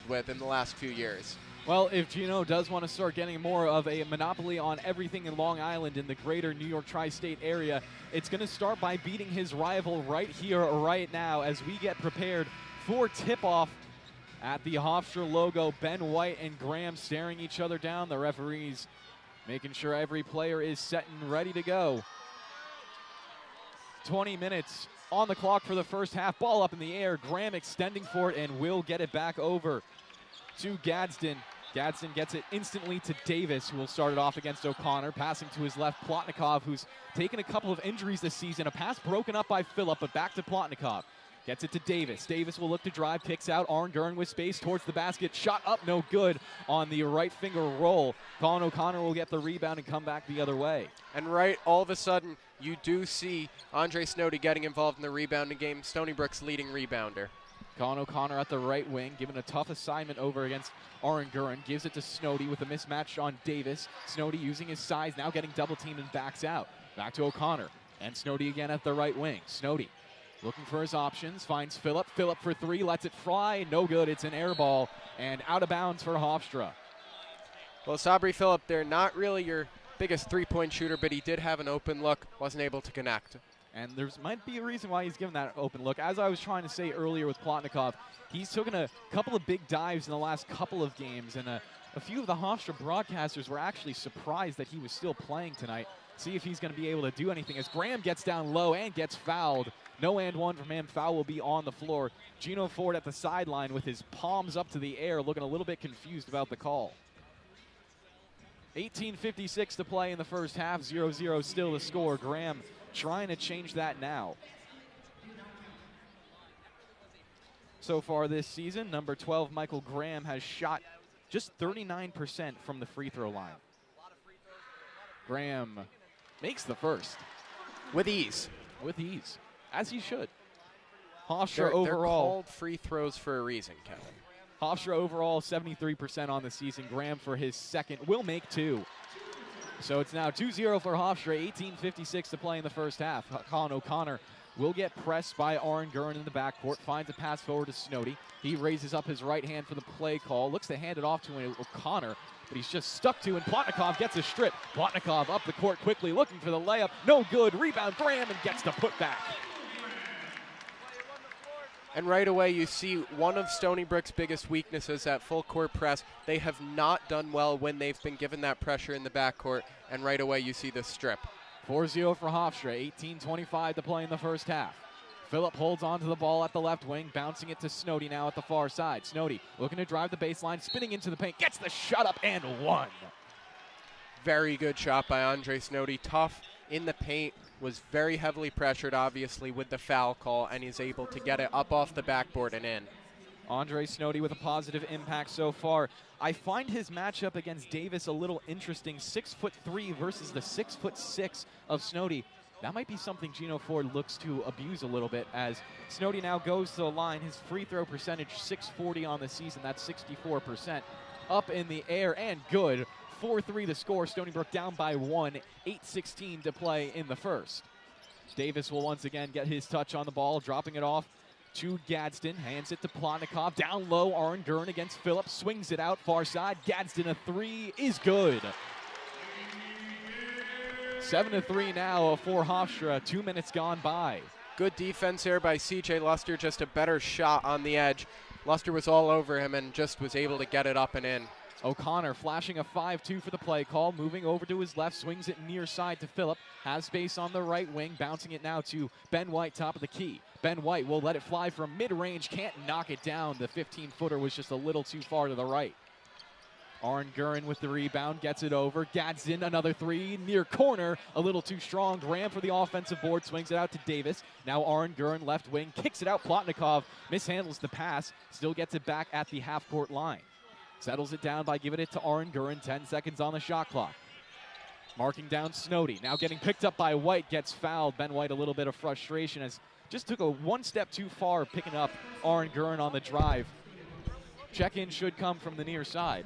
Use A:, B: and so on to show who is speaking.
A: with in the last few years.
B: Well, if Gino does want to start getting more of a monopoly on everything in Long Island in the greater New York tri-state area, it's going to start by beating his rival right here, right now, as we get prepared for tip-off at the Hofstra logo. Ben White and Graham staring each other down. The referees making sure every player is set and ready to go. 20 minutes on the clock for the first half. Ball up in the air. Graham extending for it and will get it back over to Gadsden. Gadsden gets it instantly to Davis, who will start it off against O'Connor. Passing to his left, Plotnikov, who's taken a couple of injuries this season. A pass broken up by Phillip, but back to Plotnikov. Gets it to Davis. Davis will look to drive, kicks out. Arn Gurn with space towards the basket. Shot up, no good on the right finger roll. Colin O'Connor will get the rebound and come back the other way.
A: And right, all of a sudden, you do see Andre Snowdy getting involved in the rebounding game. Stony Brook's leading rebounder.
B: Colin O'Connor at the right wing, given a tough assignment over against Arn Gurn. Gives it to Snowdy with a mismatch on Davis. Snowdy using his size, now getting double teamed and backs out. Back to O'Connor. And Snowdy again at the right wing. Snowdy looking for his options, finds Phillip. Phillip for three, lets it fly. No good, it's an air ball. And out of bounds for Hofstra.
A: Well, Sabri Phillip, they're not really your biggest three-point shooter, but he did have an open look, wasn't able to connect.
B: And there might be a reason why he's given that open look. As I was trying to say earlier with Plotnikov, he's taken a couple of big dives in the last couple of games, and a few of the Hofstra broadcasters were actually surprised that he was still playing tonight. See if he's going to be able to do anything as Graham gets down low and gets fouled. No and one from him. Foul will be on the floor. Gino Ford at the sideline with his palms up to the air, looking a little bit confused about the call. 18:56 to play in the first half. 0-0 still the score. Graham trying to change that now. So far this season, number 12, Michael Graham, has shot just 39% from the free throw line. Graham makes the first.
A: With ease.
B: With ease, as he should. Hofstra
A: They're
B: overall.
A: called free throws for a reason, Kevin.
B: Hofstra overall 73% on the season. Graham for his second will make two. So it's now 2-0 for Hofstra, 18:56 to play in the first half. Colin O'Connor will get pressed by Arn Gurn in the backcourt, finds a pass forward to Snowdy. He raises up his right hand for the play call, looks to hand it off to O'Connor, but he's just stuck to, and Plotnikov gets a strip. Plotnikov up the court quickly, looking for the layup. No good. Rebound, Graham, and gets the putback.
A: And right away, you see one of Stony Brook's biggest weaknesses, at full court press. They have not done well when they've been given that pressure in the backcourt, and right away you see the strip.
B: 4-0 for Hofstra, 18:25 to play in the first half. Phillip holds on to the ball at the left wing, bouncing it to Snowdy now at the far side. Snowdy looking to drive the baseline, spinning into the paint, gets the shot up and one.
A: Very good shot by Andre Snowdy. Tough in the paint, was very heavily pressured, obviously, with the foul call, and he's able to get it up off the backboard and in.
B: Andre Snowdy with a positive impact so far. I find his matchup against Davis a little interesting. 6'3" versus the 6'6" of Snowdy. That might be something Gino Ford looks to abuse a little bit, as Snowdy now goes to the line. His free throw percentage, 640 on the season. That's 64%. Up in the air and good. 4-3 the score. Stony Brook down by one. 8:16 to play in the first. Davis will once again get his touch on the ball, dropping it off to Gadsden. Hands it to Plotnikov. Down low, Arn Gurn against Phillips. Swings it out far side. Gadsden, a three is good. 7-3 now for Hofstra. 2 minutes gone by.
A: Good defense there by C.J. Luster. Just a better shot on the edge. Luster was all over him and just was able to get it up and in.
B: O'Connor flashing a 5-2 for the play call, moving over to his left, swings it near side to Phillip, has space on the right wing, bouncing it now to Ben White, top of the key. Ben White will let it fly from mid-range, can't knock it down. The 15-footer was just a little too far to the right. Arn Gurn with the rebound, gets it over. Gadsden, another three, near corner, a little too strong. Graham for the offensive board, swings it out to Davis. Now Arn Gurn, left wing, kicks it out. Plotnikov mishandles the pass, still gets it back at the half-court line. Settles it down by giving it to Arn Gurn. 10 seconds on the shot clock. Marking down Snowdy. Now getting picked up by White. Gets fouled. Ben White a little bit of frustration as just took a one step too far picking up Arn Gurn on the drive. Check-in should come from the near side.